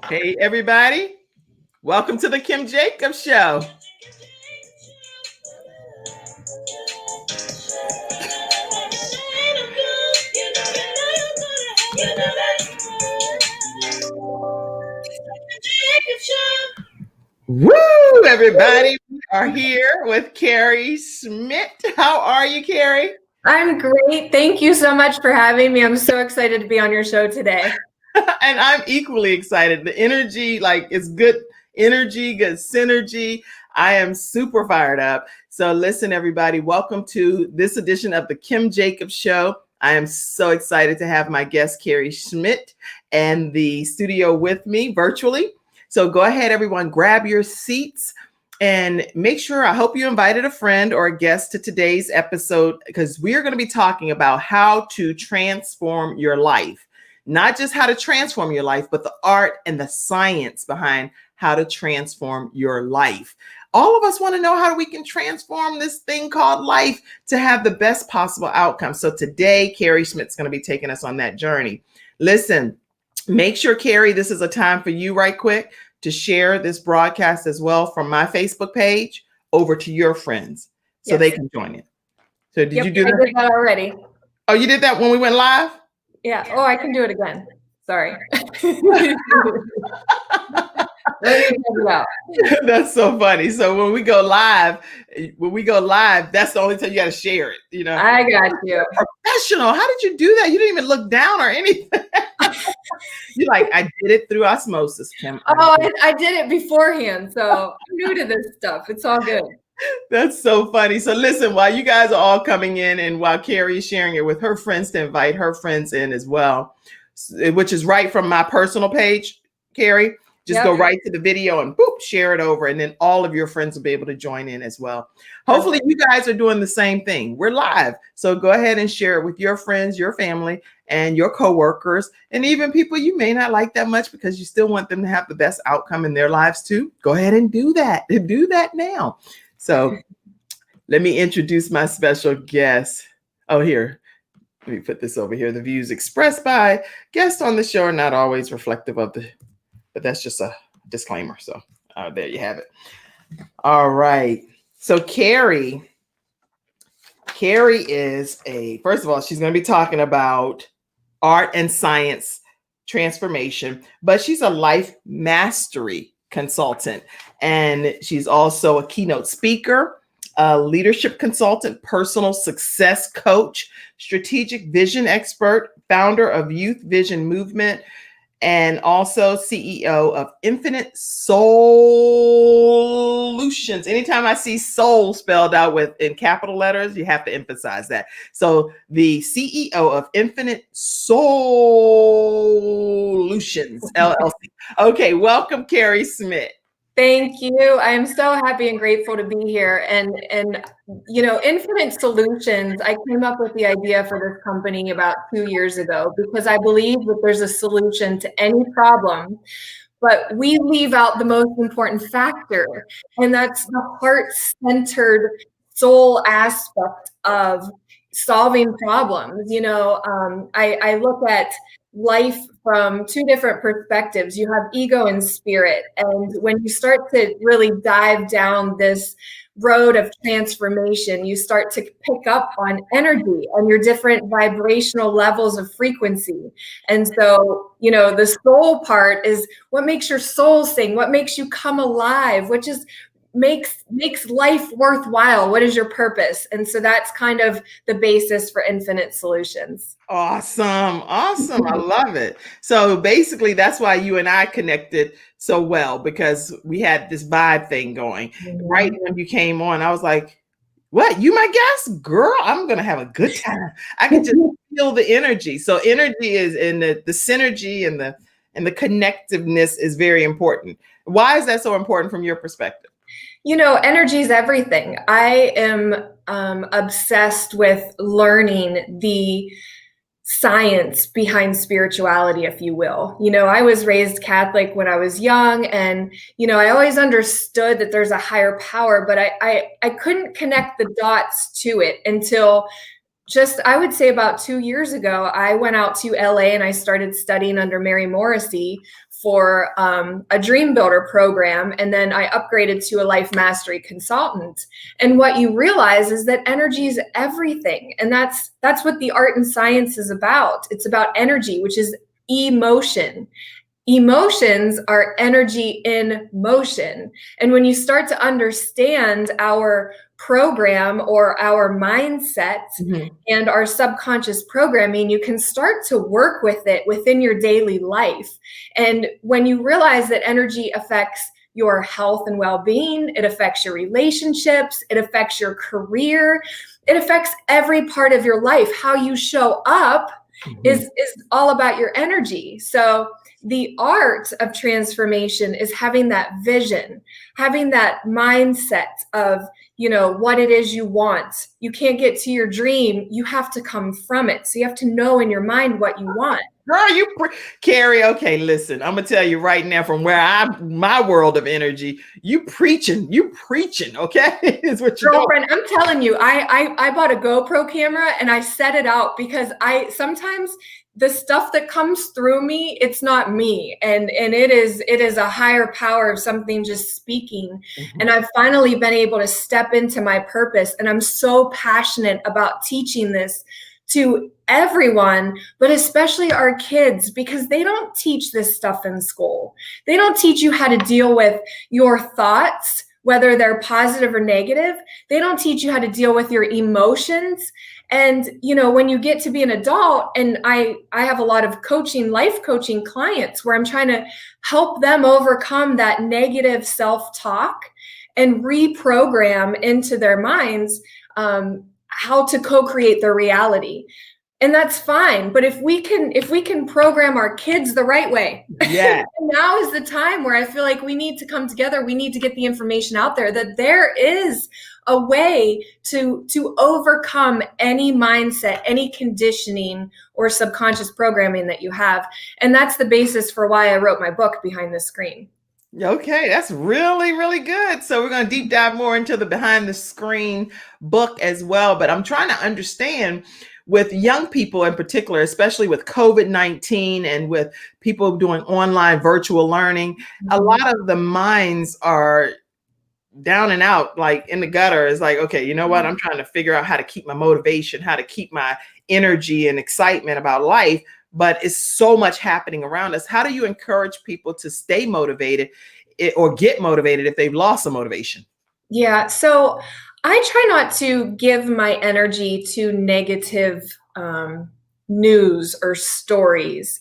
Hey, everybody. Welcome to the Kim Jacobs Show. Woo, everybody. We are here with Carrie Schmidt. How are you, Carrie? I'm great. Thank you so much for having me. I'm so excited to be on your show today. And I'm equally excited. The energy, it's good energy, good synergy. I am super fired up. So listen, everybody, welcome to this edition of the Kim Jacobs Show. I am so excited to have my guest, Carrie Schmidt, and the studio with me virtually. So go ahead, everyone, grab your seats and make sure, I hope you invited a friend or a guest to today's episode, because we are going to be talking about how to transform your life. Not just how to transform your life, but the art and the science behind how to transform your life. All of us want to know how we can transform this thing called life to have the best possible outcome. So today, Carrie Schmidt's going to be taking us on that journey. Listen, make sure, Carrie, this is a time for you right quick to share this broadcast as well from my Facebook page over to your friends so they can join it. So did you do that? I did that already. Oh, you did that when we went live? Yeah. Oh, I can do it again. Sorry. That's so funny. So when we go live, that's the only time you got to share it. You know, I got you. Professional. How did you do that? You didn't even look down or anything. You're like, I did it through osmosis, Kim. Oh, I did it beforehand. So I'm new to this stuff. It's all good. That's so funny. So listen, while you guys are all coming in and while Carrie is sharing it with her friends to invite her friends in as well, which is right from my personal page, Carrie, just go right to the video and boop, share it over. And then all of your friends will be able to join in as well. Hopefully you guys are doing the same thing. We're live. So go ahead and share it with your friends, your family, and your coworkers, and even people you may not like that much because you still want them to have the best outcome in their lives too. Go ahead and do that. Do that now. So let me introduce my special guest. Oh, here. Let me put this over here. The views expressed by guests on the show are not always reflective of but that's just a disclaimer. So there you have it. All right. So Carrie is first of all, she's going to be talking about art and science transformation, but she's a life mastery consultant. And she's also a keynote speaker, a leadership consultant, personal success coach, strategic vision expert, founder of Youth Vision Movement, and also CEO of Infinite Solutions. Anytime I see soul spelled out in capital letters, you have to emphasize that. So the CEO of Infinite Solutions, LLC. Okay, welcome, Carrie Schmidt. Thank you. I'm so happy and grateful to be here. And you know, Infinite Solutions, I came up with the idea for this company about 2 years ago because I believe that there's a solution to any problem, but we leave out the most important factor, and that's the heart-centered soul aspect of solving problems. You know, I look at life from two different perspectives. You have ego and spirit. And when you start to really dive down this road of transformation, you start to pick up on energy and your different vibrational levels of frequency. And so, you know, the soul part is what makes your soul sing, what makes you come alive, which is makes life worthwhile. What is your purpose? And so that's kind of the basis for Infinite Solutions. Awesome. I love it. So basically that's why you and I connected so well, because we had this vibe thing going. Right when you came on, I was like, what, you my guest? Girl, I'm going to have a good time. I can just feel the energy. So energy is in the synergy and the connectiveness is very important. Why is that so important from your perspective? You know, energy is everything. I am obsessed with learning the science behind spirituality, if you will. You know, I was raised Catholic when I was young, and, you know, I always understood that there's a higher power, but I couldn't connect the dots to it until I would say about 2 years ago, I went out to LA and I started studying under Mary Morrissey for a Dream Builder program. And then I upgraded to a life mastery consultant. And what you realize is that energy is everything. And that's what the art and science is about. It's about energy, which is emotion. Emotions are energy in motion. And when you start to understand our program or our mindset and our subconscious programming, you can start to work with it within your daily life. And when you realize that energy affects your health and well-being, it affects your relationships, it affects your career, it affects every part of your life. How you show up is all about your energy. So the art of transformation is having that vision, having that mindset of, what it is you want. You can't get to your dream. You have to come from it. So you have to know in your mind what you want. Girl, Carrie, okay, listen, I'm gonna tell you right now from where my world of energy, you preaching, okay? Is what you Girlfriend, I'm telling you, I bought a GoPro camera and I set it out because sometimes the stuff that comes through me, it's not me. And it is a higher power of something just speaking. And I've finally been able to step into my purpose. And I'm so passionate about teaching this to everyone, but especially our kids, because they don't teach this stuff in school. They don't teach you how to deal with your thoughts, whether they're positive or negative. They don't teach you how to deal with your emotions. And, when you get to be an adult, and I have a lot of life coaching clients where I'm trying to help them overcome that negative self-talk and reprogram into their minds how to co-create their reality. And that's fine. But if we can program our kids the right way, now is the time where I feel like we need to come together. We need to get the information out there that there is a way to overcome any mindset, any conditioning or subconscious programming that you have. And that's the basis for why I wrote my book, Behind the Screen. Okay, that's really, really good. So we're going to deep dive more into the Behind the Screen book as well. But I'm trying to understand with young people in particular, especially with COVID-19 and with people doing online virtual learning, a lot of the minds are down and out, like in the gutter. Is like, okay, you know what? I'm trying to figure out how to keep my motivation, how to keep my energy and excitement about life. But it's so much happening around us. How do you encourage people to stay motivated or get motivated if they've lost the motivation? Yeah. So I try not to give my energy to negative news or stories,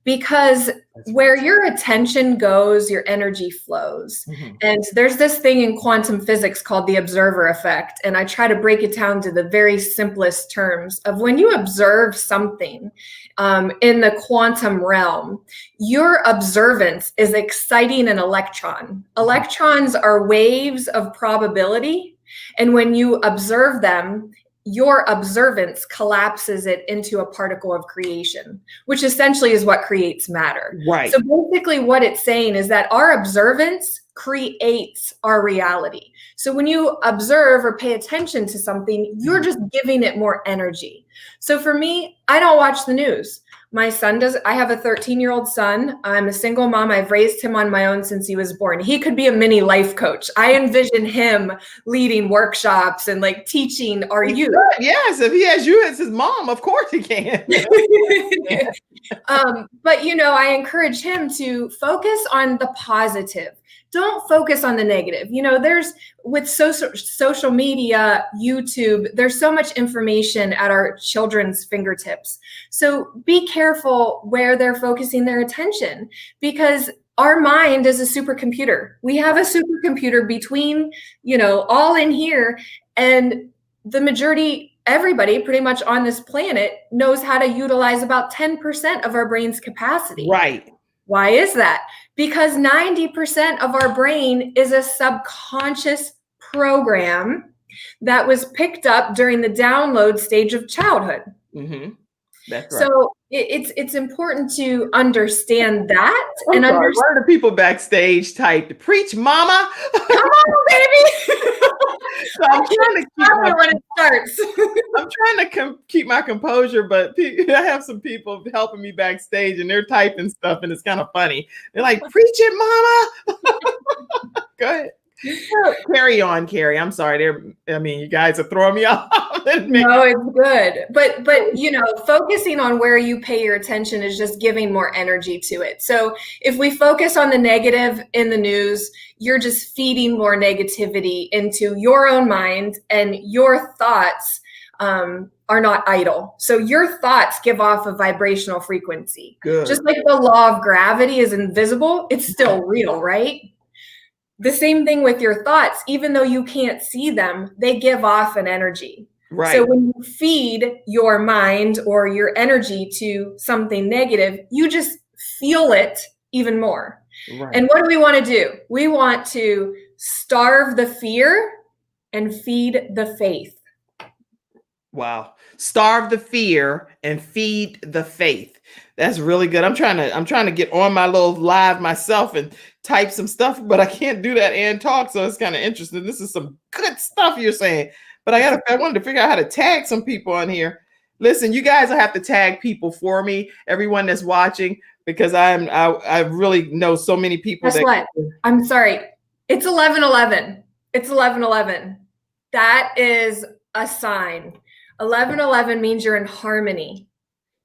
because where your attention goes, your energy flows. And there's this thing in quantum physics called the observer effect. And I try to break it down to the very simplest terms of when you observe something in the quantum realm, your observance is exciting an electron. Electrons are waves of probability. And when you observe them, your observance collapses it into a particle of creation, which essentially is what creates matter. Right. So basically what it's saying is that our observance creates our reality. So when you observe or pay attention to something, you're just giving it more energy. So for me, I don't watch the news. My son does. I have a 13-year-old son. I'm a single mom. I've raised him on my own since he was born. He could be a mini life coach. I envision him leading workshops and like teaching our youth. Yes, if he has you as his mom, of course he can. But I encourage him to focus on the positive. Don't focus on the negative. There's with social media, YouTube, there's so much information at our children's fingertips. So be careful where they're focusing their attention, because our mind is a supercomputer. We have a supercomputer between, all in here, and the majority, everybody pretty much on this planet knows how to utilize about 10% of our brain's capacity. Right. Why is that? Because 90% of our brain is a subconscious program that was picked up during the download stage of childhood. That's right. So it's important to understand that. Where are the people backstage type to preach, mama? Come on, baby. So I'm trying to when it starts. I'm trying to keep my composure, but I have some people helping me backstage, and they're typing stuff, and it's kind of funny. They're like, "Preach it, mama." Go ahead. Carry on, Carrie. I'm sorry. You guys are throwing me off. No, it's good. But focusing on where you pay your attention is just giving more energy to it. So if we focus on the negative in the news, you're just feeding more negativity into your own mind, and your thoughts are not idle. So your thoughts give off a vibrational frequency. Good. Just like the law of gravity is invisible, it's still real, right? The same thing with your thoughts. Even though you can't see them, they give off an energy. Right. So when you feed your mind or your energy to something negative, you just feel it even more. Right. And what do we want to do? We want to starve the fear and feed the faith. Wow. Starve the fear and feed the faith. That's really good. I'm trying to get on my little live myself and type some stuff, but I can't do that and talk. So it's kind of interesting. This is some good stuff you're saying, but I wanted to figure out how to tag some people on here. Listen, you guys will have to tag people for me, everyone that's watching, because I really know so many people. Guess what? I'm sorry. It's 11:11. It's 11:11. That is a sign. 11:11 means you're in harmony.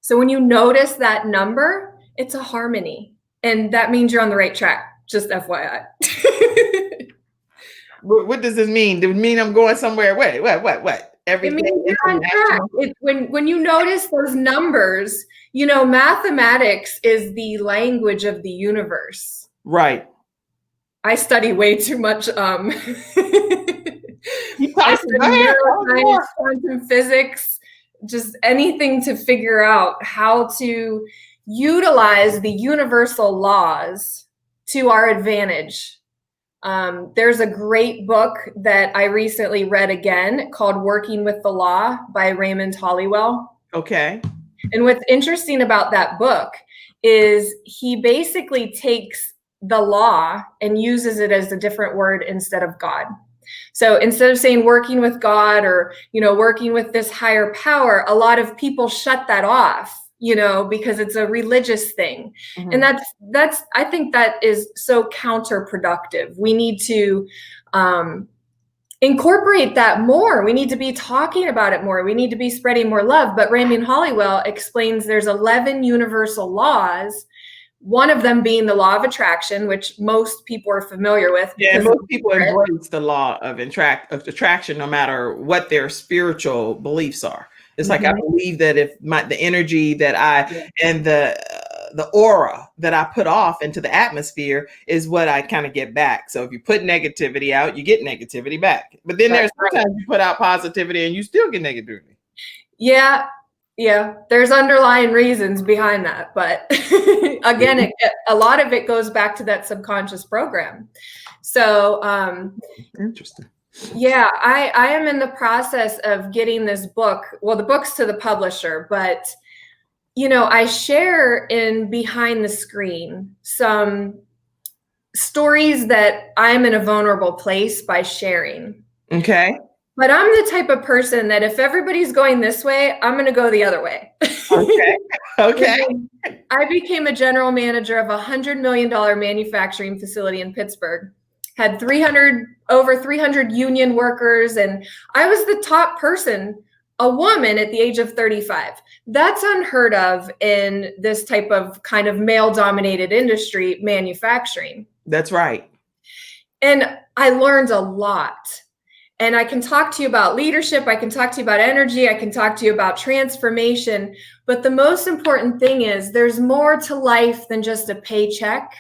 So when you notice that number, it's a harmony, and that means you're on the right track. Just FYI. What does this mean? Does it mean I'm going somewhere? What? It means you're on track. When you notice those numbers, mathematics is the language of the universe. Right. I study way too much. I study neuroscience, quantum physics, just anything to figure out how to utilize the universal laws to our advantage. There's a great book that I recently read again called Working with the Law by Raymond Holliwell. Okay. And what's interesting about that book is he basically takes the law and uses it as a different word instead of God. So instead of saying working with God or, working with this higher power, a lot of people shut that off, because it's a religious thing. Mm-hmm. And I think that is so counterproductive. We need to incorporate that more. We need to be talking about it more. We need to be spreading more love. But Raymond Holliwell explains there's 11 universal laws, one of them being the law of attraction, which most people are familiar with. Yeah, most people embrace the law of attraction, no matter what their spiritual beliefs are. It's like, I believe that if the energy that and the aura that I put off into the atmosphere is what I kind of get back. So if you put negativity out, you get negativity back. But then there's sometimes you put out positivity and you still get negativity. Yeah. Yeah, there's underlying reasons behind that. But again, a lot of it goes back to that subconscious program. So interesting. Yeah, I am in the process of getting this book. Well, the book's to the publisher, but I share in behind the screen some stories that I'm in a vulnerable place by sharing. Okay. But I'm the type of person that if everybody's going this way, I'm going to go the other way. Okay. I became a general manager of a $100 million manufacturing facility in Pittsburgh. Had over 300 union workers, and I was the top person, a woman at the age of 35. That's unheard of in this type of kind of male-dominated industry, manufacturing. That's right. And I learned a lot. And I can talk to you about leadership. I can talk to you about energy. I can talk to you about transformation. But the most important thing is there's more to life than just a paycheck.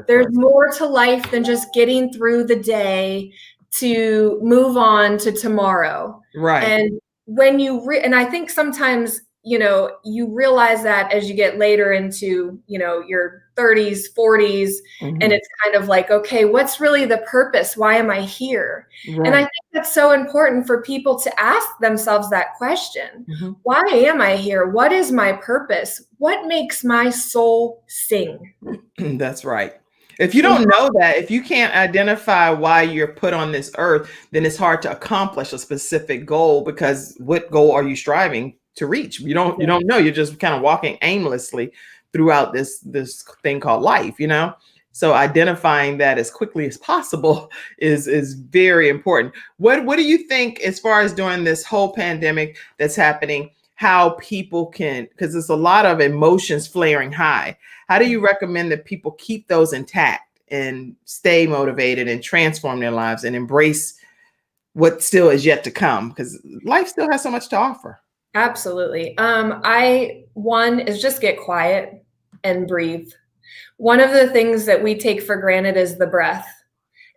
There's more to life than just getting through the day to move on to tomorrow. Right. And when and I think sometimes, you realize that as you get later into, your 30s, 40s, and it's kind of like, okay, what's really the purpose? Why am I here? Right. And I think that's so important for people to ask themselves that question. Why am I here? What is my purpose? What makes my soul sing? That's right. If you don't know that, if you can't identify why you're put on this earth, then it's hard to accomplish a specific goal, because what goal are you striving to reach? You don't know. You're just kind of walking aimlessly throughout this thing called life, you know? So identifying that as quickly as possible is very important. What do you think, as far as during this whole pandemic that's happening, how people can, because there's a lot of emotions flaring high. How do you recommend that people keep those intact and stay motivated and transform their lives and embrace what still is yet to come? Because life still has so much to offer. Absolutely. One is just get quiet and breathe. One of the things that we take for granted is the breath.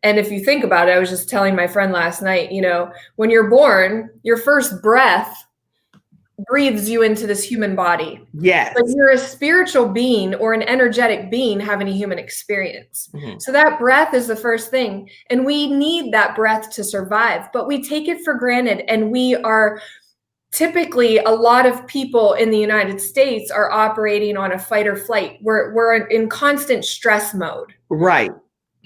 And if you think about it, I was just telling my friend last night, you know, when you're born, your first breath breathes you into this human body. Yes. But you're a spiritual being or an energetic being having a human experience. Mm-hmm. So that breath is the first thing. And we need that breath to survive, but we take it for granted. And we are typically, a lot of people in the United States are operating on a fight or flight. We're in constant stress mode. Right.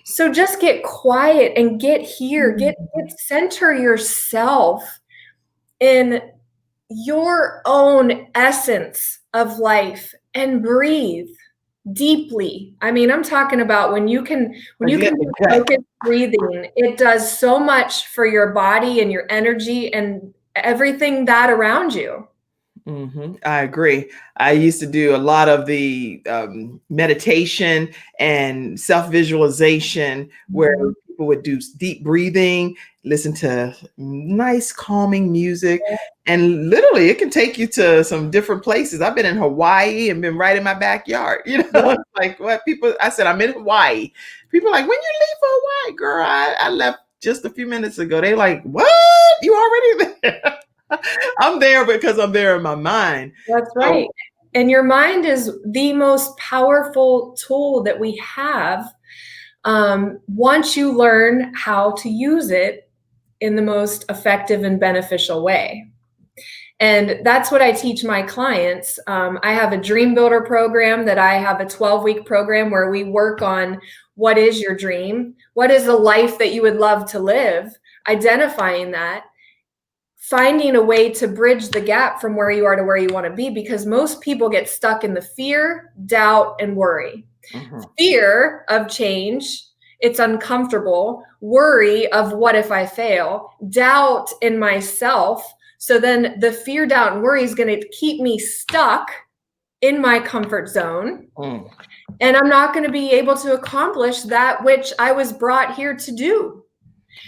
So just get quiet and get here, get center yourself in your own essence of life and breathe deeply. I mean, I'm talking about when you can focus breathing, it does so much for your body and your energy and everything that around you. Mm-hmm. I agree. I used to do a lot of the meditation and self-visualization where people would do deep breathing, listen to nice calming music, and literally it can take you to some different places. I've been in Hawaii and been right in my backyard. You know, like what people, I said, I'm in Hawaii. People are like, when you leave for Hawaii, girl, I left just a few minutes ago. They like, what? You already there? I'm there because I'm there in my mind. That's right. And your mind is the most powerful tool that we have once you learn how to use it in the most effective and beneficial way. And that's what I teach my clients. I have a Dream Builder program that I have a 12-week program where we work on what is your dream? What is the life that you would love to live? Identifying that. Finding a way to bridge the gap from where you are to where you want to be, because most people get stuck in the fear, doubt, and worry. Mm-hmm. Fear of change, it's uncomfortable. Worry of what if I fail? Doubt in myself. So then the fear, doubt, and worry is going to keep me stuck in my comfort zone. Mm. And I'm not going to be able to accomplish that which I was brought here to do.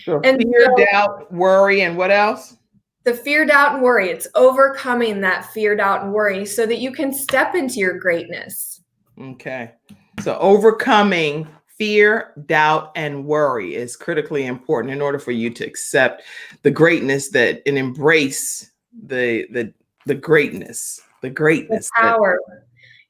So and fear, doubt, worry, and what else? The fear, doubt, and worry. It's overcoming that fear, doubt, and worry so that you can step into your greatness. Okay. So overcoming fear, doubt, and worry is critically important in order for you to accept the greatness that and embrace the greatness, the power.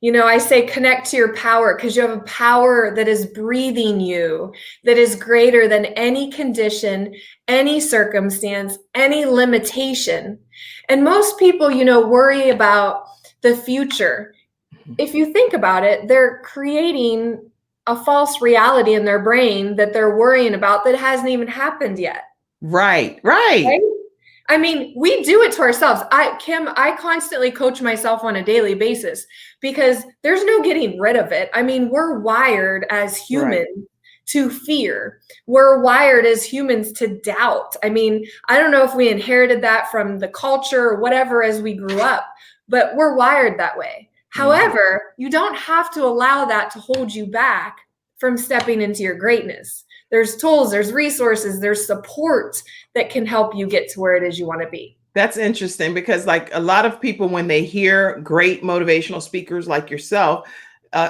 You know, I say connect to your power because you have a power that is breathing you, that is greater than any condition, any circumstance, any limitation. And most people, you know, worry about the future. If you think about it, they're creating a false reality in their brain that they're worrying about that hasn't even happened yet. Right? I mean, we do it to ourselves. Kim, I constantly coach myself on a daily basis because there's no getting rid of it. I mean, we're wired as humans to fear. We're wired as humans to doubt. I mean, I don't know if we inherited that from the culture or whatever as we grew up, but we're wired that way. However, you don't have to allow that to hold you back from stepping into your greatness. There's tools, there's resources, there's support that can help you get to where it is you want to be. That's interesting because like a lot of people, when they hear great motivational speakers like yourself,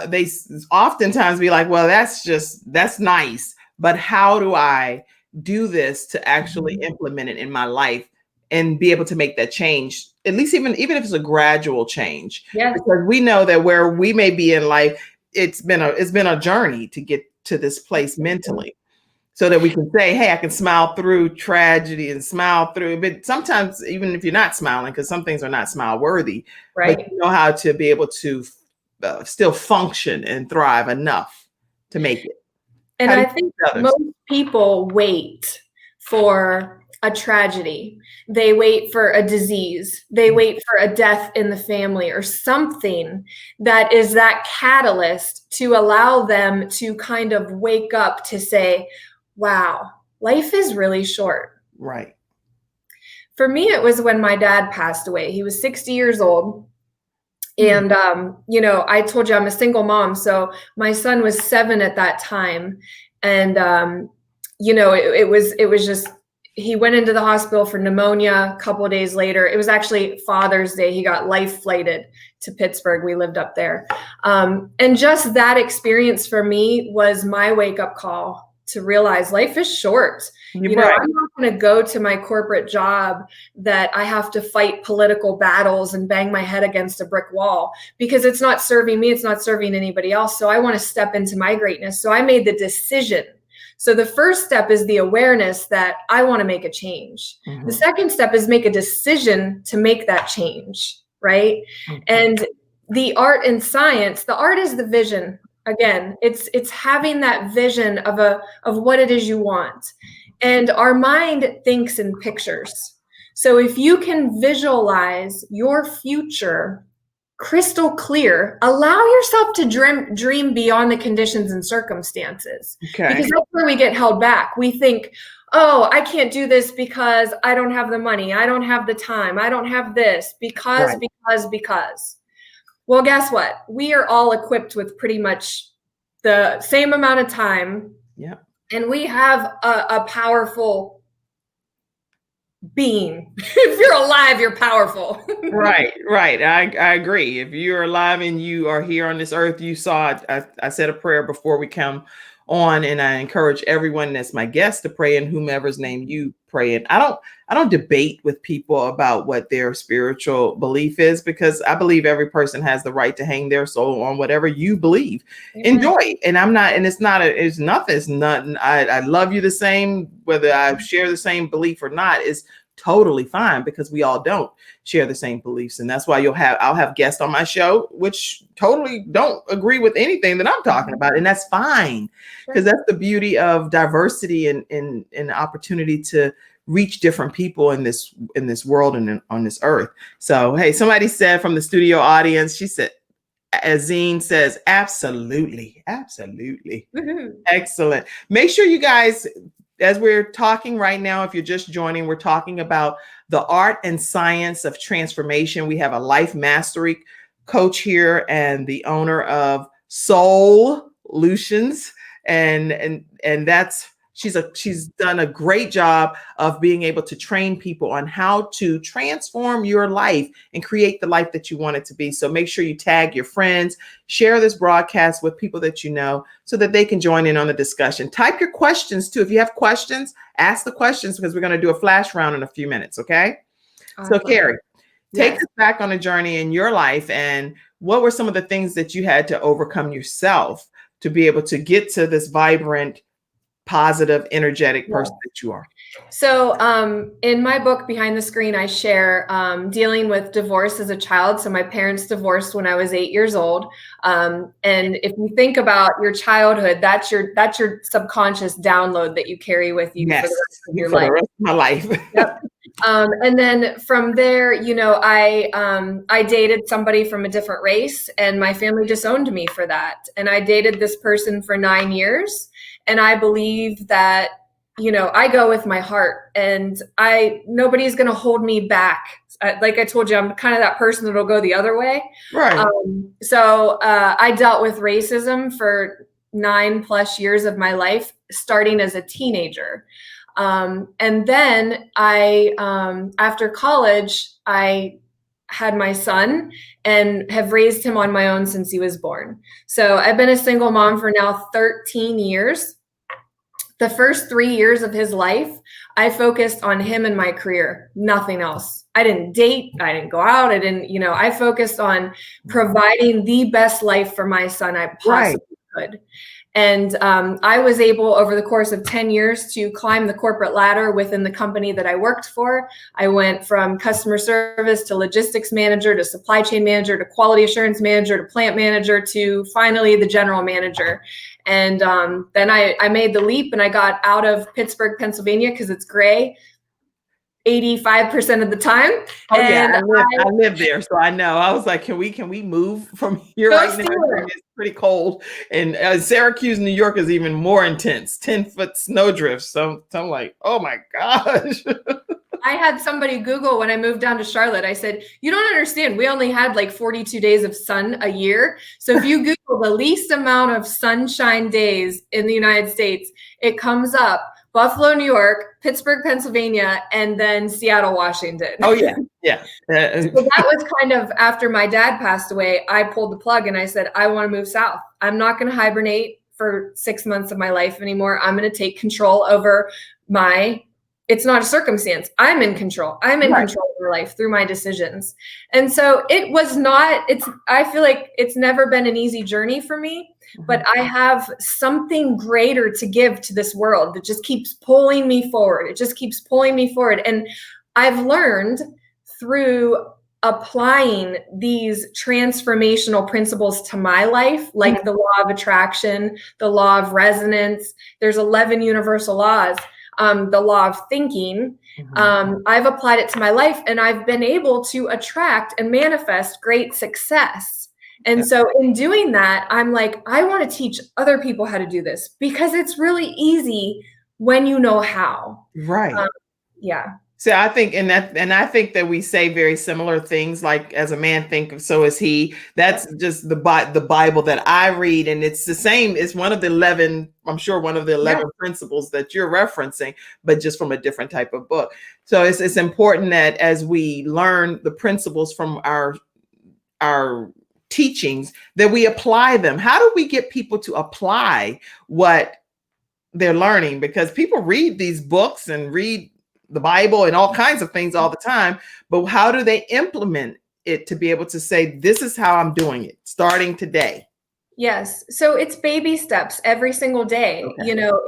they oftentimes be like, well, that's nice, but how do I do this to actually implement it in my life and be able to make that change? At least even if it's a gradual change, because we know that where we may be in life, it's been a journey to get to this place mentally. So that we can say, hey, I can smile through tragedy and smile through. But sometimes, even if you're not smiling, because some things are not smile worthy, but you know how to be able to still function and thrive enough to make it. And How do I you think teach others? most people wait for a tragedy. They wait for a disease. They wait for a death in the family or something that is that catalyst to allow them to kind of wake up to say, wow, life is really short. Right. For me, it was when my dad passed away. He was 60 years old. And, you know, I told you I'm a single mom. So my son was 7 at that time. And, you know, it was just, he went into the hospital for pneumonia a couple of days later. It was actually Father's Day. He got life flighted to Pittsburgh. We lived up there. And just that experience for me was my wake up call to realize life is short. You're You know, right. I'm not going to go to my corporate job that I have to fight political battles and bang my head against a brick wall because it's not serving me. It's not serving anybody else. So I want to step into my greatness. So I made the decision. So the first step is the awareness that I want to make a change. The second step is make a decision to make that change, right? And the art and science, the art is the vision. Again, it's having that vision of what it is you want. And our mind thinks in pictures. So if you can visualize your future crystal clear, allow yourself to dream beyond the conditions and circumstances. Okay. Because that's where we get held back. We think, oh, I can't do this because I don't have the money. I don't have the time. I don't have this because. Well, guess what? We are all equipped with pretty much the same amount of time. Yeah. And we have a powerful being. If you're alive, you're powerful. Right. I agree. If you're alive and you are here on this earth, you saw it. I said a prayer before we come on, and I encourage everyone that's my guest to pray, and whomever's name you pray in. I don't debate with people about what their spiritual belief is, because I believe every person has the right to hang their soul on whatever you believe. Amen. Enjoy. And I'm not, and it's nothing. I love you the same, whether I share the same belief or not is totally fine, because we all don't share the same beliefs. And that's why I'll have guests on my show which totally don't agree with anything that I'm talking about. And that's fine, because that's the beauty of diversity and opportunity to reach different people in this world and on this earth. So, hey, somebody said from the studio audience, she said, Azine says, absolutely. Excellent. Make sure you guys, as we're talking right now, if you're just joining, we're talking about the art and science of transformation. We have a life mastery coach here and the owner of Soul Lutions, and that's she's done a great job of being able to train people on how to transform your life and create the life that you want it to be. So make sure you tag your friends, share this broadcast with people that you know so that they can join in on the discussion. Type your questions too. If you have questions, ask the questions, because we're going to do a flash round in a few minutes. Okay. So Carrie, take us back on a journey in your life, and what were some of the things that you had to overcome yourself to be able to get to this vibrant, positive, energetic person that you are? So in my book, Behind the Screen, I share dealing with divorce as a child. So my parents divorced when I was 8 years old. And if you think about your childhood, that's your subconscious download that you carry with you for the rest of your life. The rest of my life. Yep. And then from there, you know, I dated somebody from a different race, and my family disowned me for that. And I dated this person for 9 years. And I believe that, you know, I go with my heart, and nobody's going to hold me back. Like I told you, I'm kind of that person that'll go the other way. Right. So I dealt with racism for 9+ years of my life, starting as a teenager. And then after college, I had my son and have raised him on my own since he was born. So I've been a single mom for now 13 years. The first 3 years of his life, I focused on him and my career, nothing else. I didn't date. I didn't go out. I focused on providing the best life for my son I possibly could. And I was able, over the course of 10 years, to climb the corporate ladder within the company that I worked for. I went from customer service to logistics manager to supply chain manager to quality assurance manager to plant manager to finally the general manager. And then I made the leap and I got out of Pittsburgh, Pennsylvania, because it's gray 85% of the time. Oh and yeah, I live there, so I know. I was like, can we move from here right now? It's pretty cold, and Syracuse, New York is even more intense. 10-foot snowdrifts. So I'm like, oh my gosh. I had somebody Google when I moved down to Charlotte. I said, you don't understand. We only had like 42 days of sun a year. So if you Google the least amount of sunshine days in the United States, it comes up Buffalo, New York, Pittsburgh, Pennsylvania, and then Seattle, Washington. Oh yeah, yeah. So that was kind of after my dad passed away. I pulled the plug and I said, I want to move south. I'm not going to hibernate for 6 months of my life anymore. I'm going to take control over it's not a circumstance. I'm in control. I'm in control of my life through my decisions. And so I feel like it's never been an easy journey for me, but I have something greater to give to this world that just keeps pulling me forward. It just keeps pulling me forward. And I've learned through applying these transformational principles to my life, like the law of attraction, the law of resonance. There's 11 universal laws. The law of thinking. I've applied it to my life and I've been able to attract and manifest great success. And so in doing that, I'm like, I want to teach other people how to do this because it's really easy when you know how. Right. Yeah. So I think, and I think that we say very similar things, like as a man think, so is he. That's just the Bible that I read, and it's the same. It's one of the 11, I'm sure one of the 11 principles that you're referencing, but just from a different type of book. So it's important that as we learn the principles from our teachings, that we apply them. How do we get people to apply what they're learning? Because people read these books and read the Bible and all kinds of things all the time, but how do they implement it to be able to say, this is how I'm doing it starting today? Yes. So it's baby steps every single day. Okay. You know,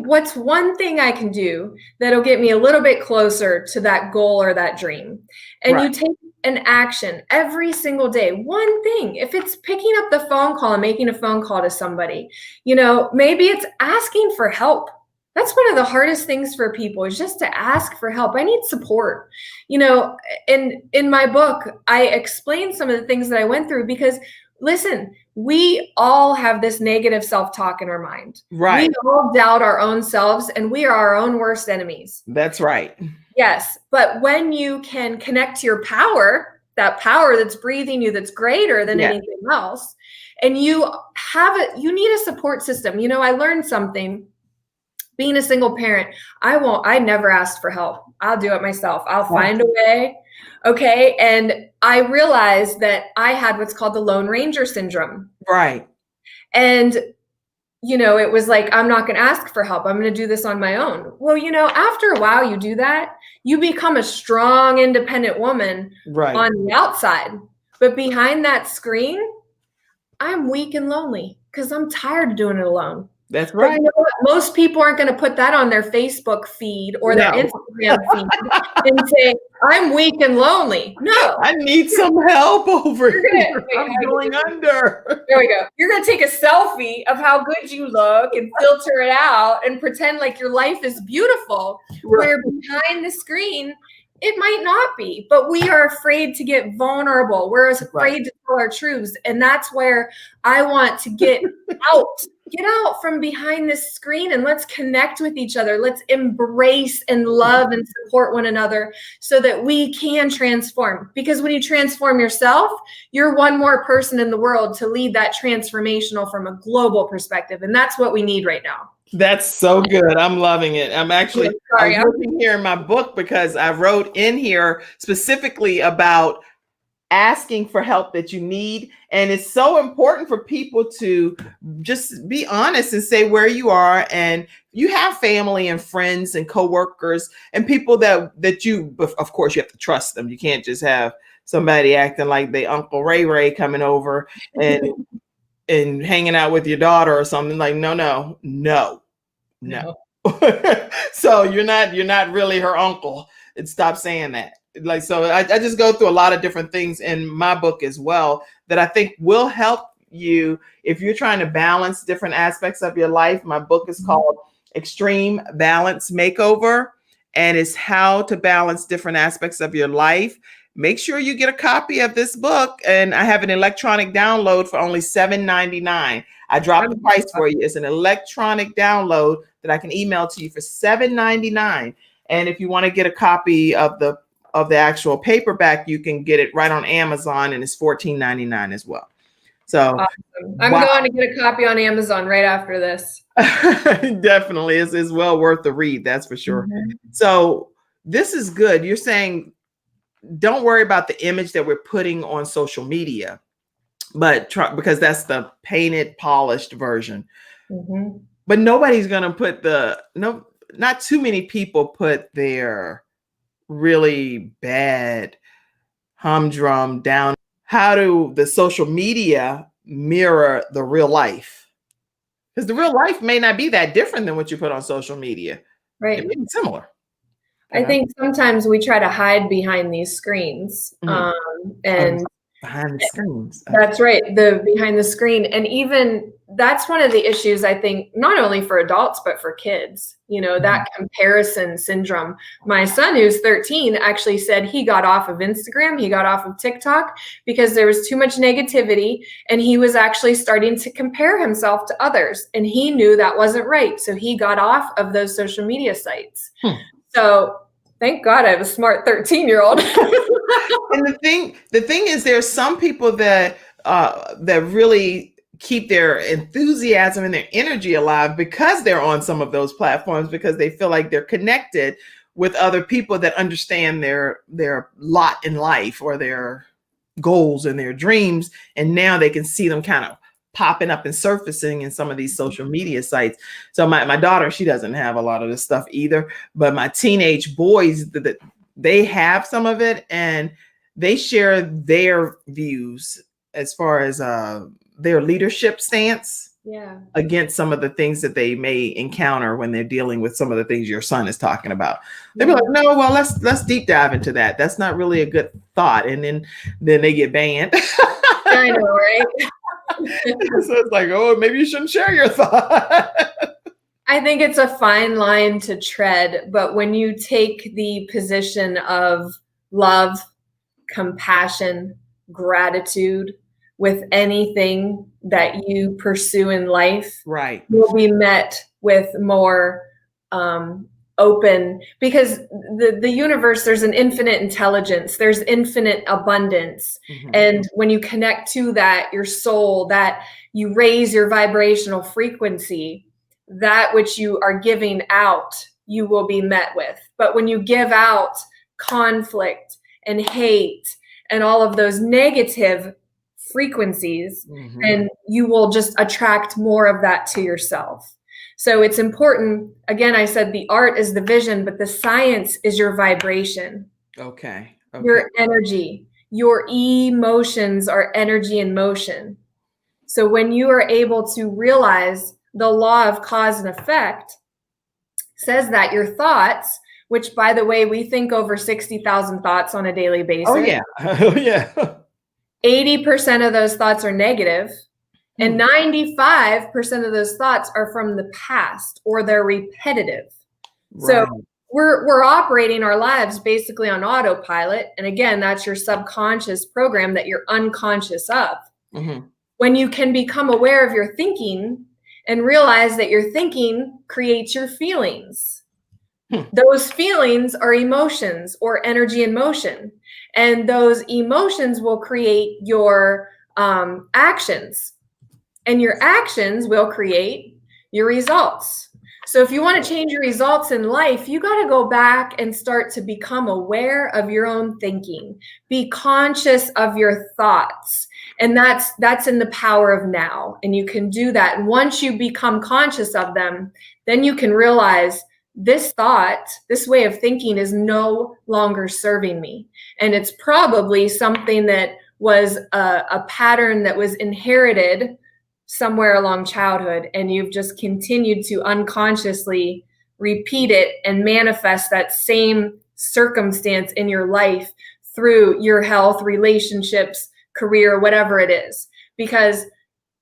what's one thing I can do that'll get me a little bit closer to that goal or that dream? And you take an action every single day, one thing. If it's picking up the phone call and making a phone call to somebody, you know, maybe it's asking for help. That's one of the hardest things for people, is just to ask for help. I need support. You know, in my book, I explain some of the things that I went through because, listen, we all have this negative self-talk in our mind. Right. We all doubt our own selves and we are our own worst enemies. That's right. Yes. But when you can connect to your power, that power that's breathing you, that's greater than anything else, and you need a support system. You know, I learned something. Being a single parent, I never asked for help. I'll do it myself. I'll find a way. Okay. And I realized that I had what's called the Lone Ranger syndrome. Right. And, you know, it was like, I'm not going to ask for help. I'm going to do this on my own. Well, you know, after a while you do that, you become a strong, independent woman on the outside. But behind that screen, I'm weak and lonely because I'm tired of doing it alone. That's right. But you know what? Most people aren't going to put that on their Facebook feed or their Instagram feed and say, I'm weak and lonely. No. I need some help over here. I'm going under. There we go. You're going to take a selfie of how good you look and filter it out and pretend like your life is beautiful. Right. Where behind the screen, it might not be, but we are afraid to get vulnerable. We're afraid to tell our truths. And that's where I want to get out. Get out from behind this screen and let's connect with each other. Let's embrace and love and support one another so that we can transform. Because when you transform yourself, you're one more person in the world to lead that transformational from a global perspective. And that's what we need right now. That's so good. I'm loving it. I'm actually looking here in my book because I wrote in here specifically about asking for help that you need. And it's so important for people to just be honest and say where you are. And you have family and friends and coworkers and people that you, of course, you have to trust them. You can't just have somebody acting like they Uncle Ray coming over and hanging out with your daughter or something. Like, no. So you're not really her uncle. And stop saying that. Like, so I just go through a lot of different things in my book as well that I think will help if you're trying to balance different aspects of your life, my book is called Extreme Balance Makeover, and it's how to balance different aspects of your life. Make sure you get a copy of this book, and I have an electronic download for only $7.99. I dropped the price for you. It's an electronic download that I can email to you for $7.99. And if you want to get a copy of the actual paperback, you can get it right on Amazon, and it's $14.99 as well. So awesome. I'm going to get a copy on Amazon right after this. Definitely, it's well worth the read, that's for sure. So this is good. You're saying don't worry about the image that we're putting on social media, but because that's the painted, polished version. But nobody's going to put not too many people put their really bad humdrum down. How do the social media mirror the real life? Because the real life may not be that different than what you put on social media. Right. It may be similar. I think sometimes we try to hide behind these screens. And behind the screens. That's right. The behind the screen. And even that's one of the issues, I think, not only for adults, but for kids, that comparison syndrome. My son, who's 13, actually said he got off of Instagram. He got off of TikTok because there was too much negativity, and he was actually starting to compare himself to others. And he knew that wasn't right. So he got off of those social media sites. So thank God I have a smart 13-year-old. And the thing is, there's some people that really keep their enthusiasm and their energy alive because they're on some of those platforms, because they feel like they're connected with other people that understand their lot in life or their goals and their dreams. And now they can see them kind of popping up and surfacing in some of these social media sites. So my daughter, she doesn't have a lot of this stuff either, but my teenage boys, they have some of it, and they share their views as far as their leadership stance against some of the things that they may encounter when they're dealing with some of the things your son is talking about. They'll be like, no, well, let's deep dive into that. That's not really a good thought. And then they get banned. I know, right? So it's like, oh, maybe you shouldn't share your thought. I think it's a fine line to tread, but when you take the position of love, compassion, gratitude with anything that you pursue in life, right, you'll be met with more open, because the universe, there's an infinite intelligence, there's infinite abundance. And when you connect to that, your soul, that you raise your vibrational frequency, that which you are giving out, you will be met with. But when you give out conflict and hate and all of those negative frequencies, and you will just attract more of that to yourself. So it's important. Again, I said the art is the vision, but the science is your vibration. Okay. Your energy, your emotions are energy in motion. So when you are able to realize the law of cause and effect says that your thoughts, which, by the way, we think over 60,000 thoughts on a daily basis. Oh, yeah. Oh, yeah. 80% of those thoughts are negative, and 95% of those thoughts are from the past, or they're repetitive. Right. So we're operating our lives basically on autopilot. And again, that's your subconscious program that you're unconscious of. When you can become aware of your thinking and realize that your thinking creates your feelings. Those feelings are emotions, or energy in motion. And those emotions will create your actions. And your actions will create your results. So if you want to change your results in life, you got to go back and start to become aware of your own thinking. Be conscious of your thoughts. And that's in the power of now. And you can do that. And once you become conscious of them, then you can realize this thought, this way of thinking is no longer serving me. And it's probably something that was a pattern that was inherited somewhere along childhood, and you've just continued to unconsciously repeat it and manifest that same circumstance in your life through your health, relationships, career, whatever it is. Because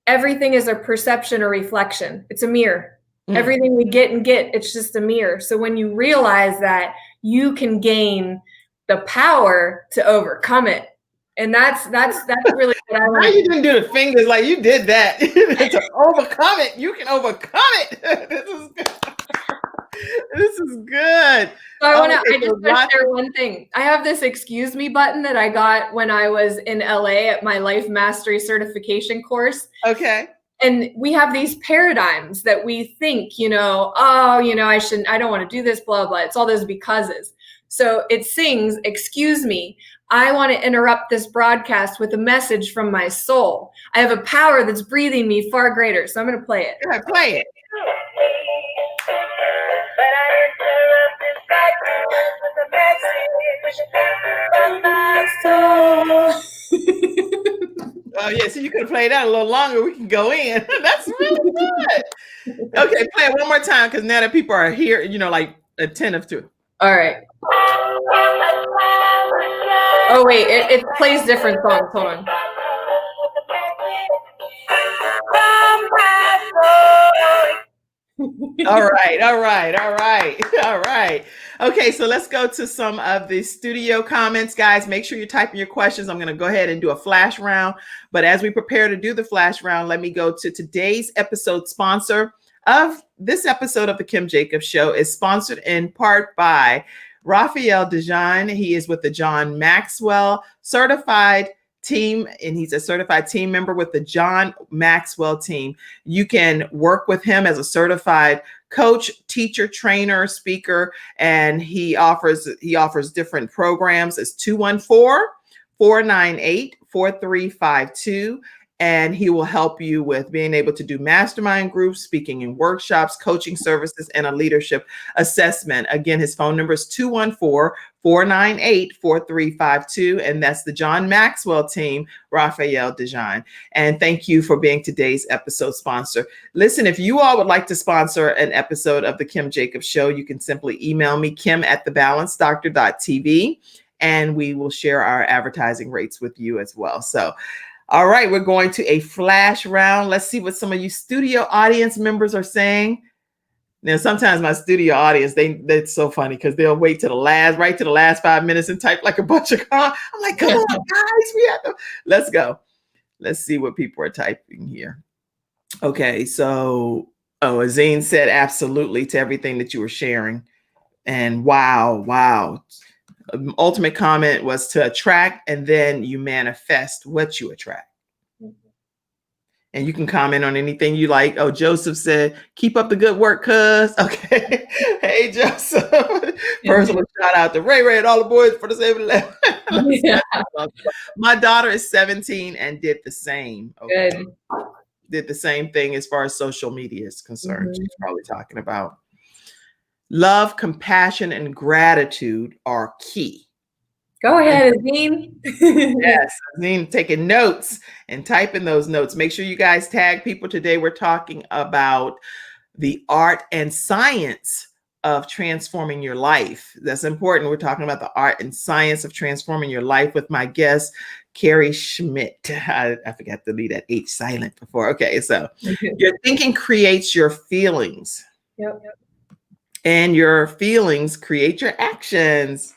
everything is a perception or reflection. It's a mirror. Everything we get, it's just a mirror. So when you realize that, you can gain the power to overcome it. And that's really what I want. Now you didn't do the fingers like you did that. To overcome it, you can overcome it. This is good. So I just want to share one thing. I have this excuse me button that I got when I was in LA at my Life Mastery certification course. Okay. And we have these paradigms that we think, I don't want to do this, blah, blah. It's all those becauses. So it sings, excuse me, I want to interrupt this broadcast with a message from my soul. I have a power that's breathing me far greater. So I'm going to play it. Yeah, play it. Oh yeah, so you could have played that a little longer. We can go in. That's really good. Okay, play it one more time because now that people are here, like attentive to it. All right. Oh wait, it plays different songs. Hold on. All right. Okay, so let's go to some of the studio comments, guys. Make sure you're typing your questions. I'm going to go ahead and do a flash round. But as we prepare to do the flash round, let me go to today's episode sponsor of this episode of the Kim Jacobs Show. Is sponsored in part by Raphael Dejean. He is with the John Maxwell certified team, and he's a certified team member with the John Maxwell team. You can work with him as a certified coach, teacher, trainer, speaker, and he offers different programs. It's 214-498-4352. And he will help you with being able to do mastermind groups, speaking in workshops, coaching services, and a leadership assessment. Again, his phone number is 214-498-4352. And that's the John Maxwell team, Raphael Dejean. And thank you for being today's episode sponsor. Listen, if you all would like to sponsor an episode of the Kim Jacobs Show, you can simply email me, kim@thebalancedoctor.tv, and we will share our advertising rates with you as well. So, all right, we're going to a flash round. Let's see what some of you studio audience members are saying. Now, sometimes my studio audience, that's so funny because they'll wait to the last 5 minutes and type like a bunch of comments. I'm like, come on, guys, let's go. Let's see what people are typing here. Okay, so, Azine said absolutely to everything that you were sharing. And wow. Ultimate comment was to attract, and then you manifest what you attract. And you can comment on anything you like. Oh, Joseph said, keep up the good work, cuz. Okay. Hey, Joseph. Personal shout out to Ray and all the boys for the same level. Yeah. My daughter is 17 and did the same. Okay. Good. Did the same thing as far as social media is concerned. Mm-hmm. She's probably talking about. Love, compassion, and gratitude are key. Go ahead, Azine. Yes, Azine, taking notes and typing those notes. Make sure you guys tag people. Today we're talking about the art and science of transforming your life. That's important. We're talking about the art and science of transforming your life with my guest, Carrie Schmidt. I forgot to leave that H silent before. Okay, so your thinking creates your feelings. Yep. And your feelings create your actions.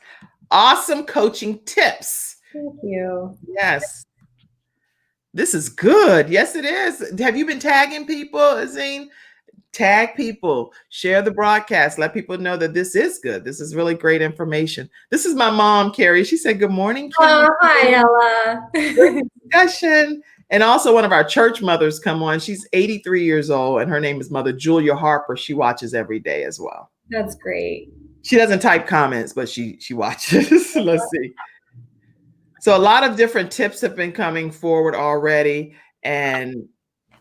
Awesome coaching tips. Thank you. Yes. This is good. Yes, it is. Have you been tagging people, Azine? Tag people. Share the broadcast. Let people know that this is good. This is really great information. This is my mom, Carrie. She said, good morning, Kim. Oh, hi, Ella. Good discussion. And also one of our church mothers come on. She's 83 years old, and her name is Mother Julia Harper. She watches every day as well. That's great. She doesn't type comments, but she watches. Let's see. So a lot of different tips have been coming forward already, and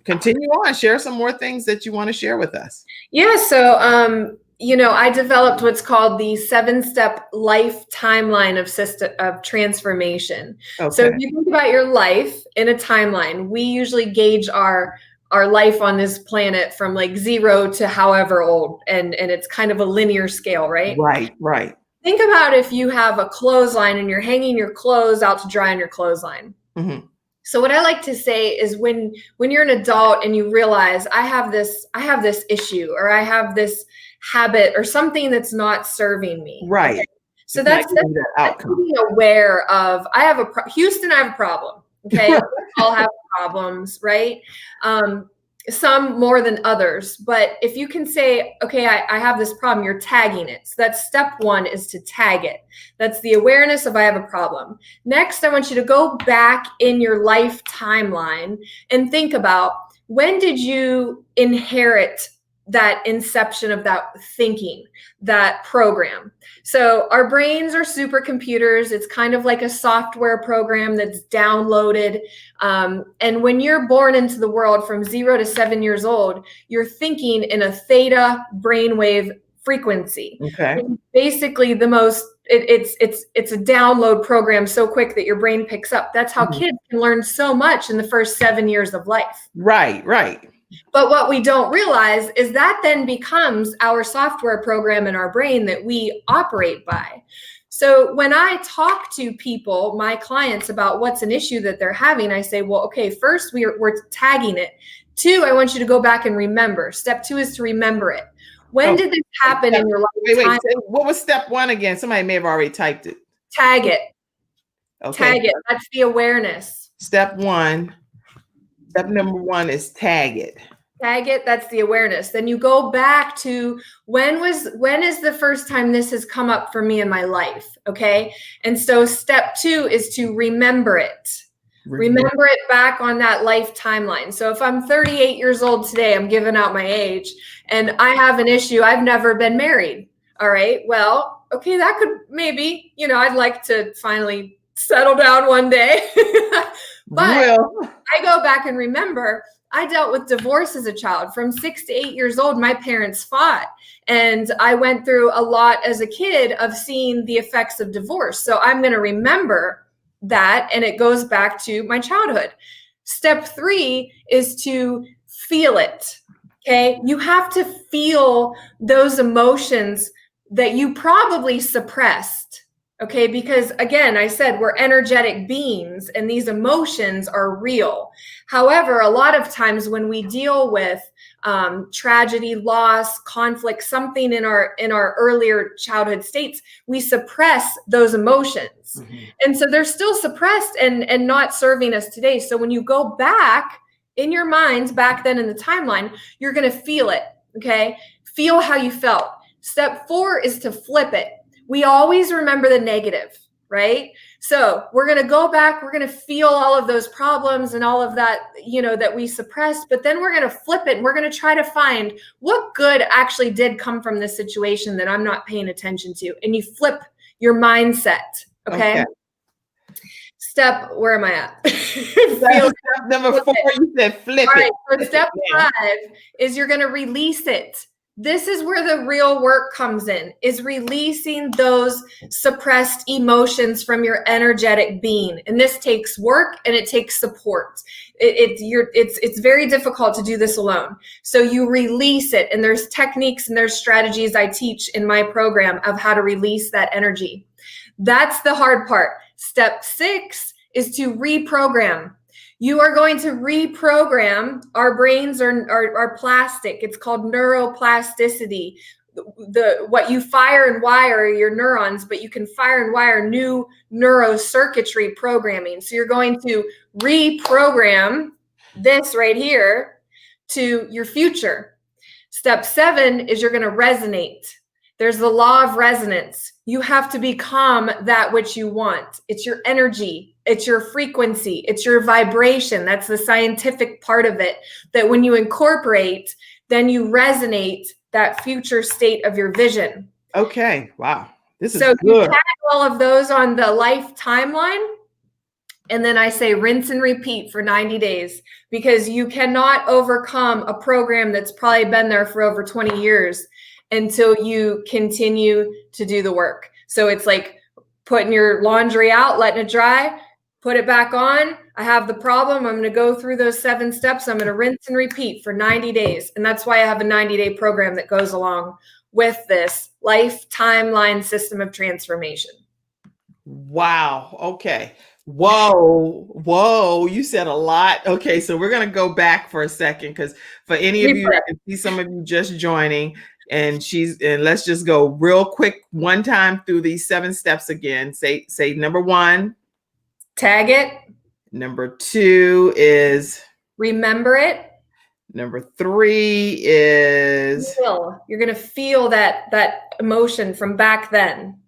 continue on. Share some more things that you want to share with us. Yeah. So, I developed what's called the 7-step life timeline of transformation. Okay. So if you think about your life in a timeline, we usually gauge our life on this planet from like 0 to however old. And it's kind of a linear scale, right? Right. Think about if you have a clothesline and you're hanging your clothes out to dry on your clothesline. Mm-hmm. So what I like to say is when you're an adult and you realize I have this issue, or I have this habit or something that's not serving me. Right. Okay? So that's being aware of, Houston, I have a problem. Okay. We all have problems, right? Some more than others. But if you can say, okay, I have this problem, you're tagging it. So that's step one, is to tag it. That's the awareness of I have a problem. Next, I want you to go back in your life timeline and think about, when did you inherit that inception of that thinking, that program? So our brains are supercomputers. It's kind of like a software program that's downloaded. And when you're born into the world from 0 to 7 years old, you're thinking in a theta brainwave frequency. Okay. It's basically the most, it's a download program so quick that your brain picks up. That's how kids can learn so much in the first 7 years of life. Right, right. But what we don't realize is that then becomes our software program in our brain that we operate by. So when I talk to people, my clients, about what's an issue that they're having, I say, well, okay, first we're tagging it. 2, I want you to go back and remember. Step 2 is to remember it. When did this happen in your life? Wait. What was step 1 again? Somebody may have already typed it. Tag it. Okay. Tag it. That's the awareness. Step number 1 is tag it. Tag it. That's the awareness. Then you go back to when is the first time this has come up for me in my life? Okay. And so step 2 is to remember it. Remember it back on that life timeline. So if I'm 38 years old today, I'm giving out my age, and I have an issue. I've never been married. All right. Well, okay. That could maybe, I'd like to finally settle down one day. But I go back and remember, I dealt with divorce as a child. From 6 to 8 years old, my parents fought. And I went through a lot as a kid of seeing the effects of divorce. So I'm going to remember that. And it goes back to my childhood. Step 3 is to feel it. Okay. You have to feel those emotions that you probably suppressed. Okay, because again, I said we're energetic beings and these emotions are real. However, a lot of times when we deal with tragedy, loss, conflict, something in our earlier childhood states, we suppress those emotions. And so they're still suppressed and not serving us today. So when you go back in your minds back then in the timeline, you're going to feel it. Okay, feel how you felt. Step 4 is to flip it. We always remember the negative, right? So we're going to go back. We're going to feel all of those problems and all of that, that we suppressed, but then we're going to flip it. And we're going to try to find what good actually did come from this situation that I'm not paying attention to. And you flip your mindset. Okay. Where am I at? Step number 4, you said flip all it. Right, so step 5 is you're going to release it. This is where the real work comes in, is releasing those suppressed emotions from your energetic being. And this takes work and it takes support. It's very difficult to do this alone. So you release it, and there's techniques and there's strategies I teach in my program of how to release that energy. That's the hard part. Step 6 is to reprogram. You are going to reprogram. Our brains are plastic. It's called neuroplasticity. What you fire and wire are your neurons, but you can fire and wire new neurocircuitry programming. So you're going to reprogram this right here to your future. Step 7 is you're going to resonate. There's the law of resonance. You have to become that which you want. It's your energy. It's your frequency. It's your vibration. That's the scientific part of it. That when you incorporate, then you resonate that future state of your vision. Okay. Wow. This is so good. You tag all of those on the life timeline. And then I say rinse and repeat for 90 days, because you cannot overcome a program that's probably been there for over 20 years until you continue to do the work. So it's like putting your laundry out, letting it dry, put it back on. I have the problem. I'm going to go through those 7 steps. I'm going to rinse and repeat for 90 days. And that's why I have a 90-day program that goes along with this life timeline system of transformation. Wow. Okay. Whoa, you said a lot. Okay, so we're going to go back for a second because for any of you, I can see some of you just joining, and let's just go real quick one time through these 7 steps again. Say number 1. Tag it. Number 2 is remember it. Number 3 is you're going to feel that emotion from back then.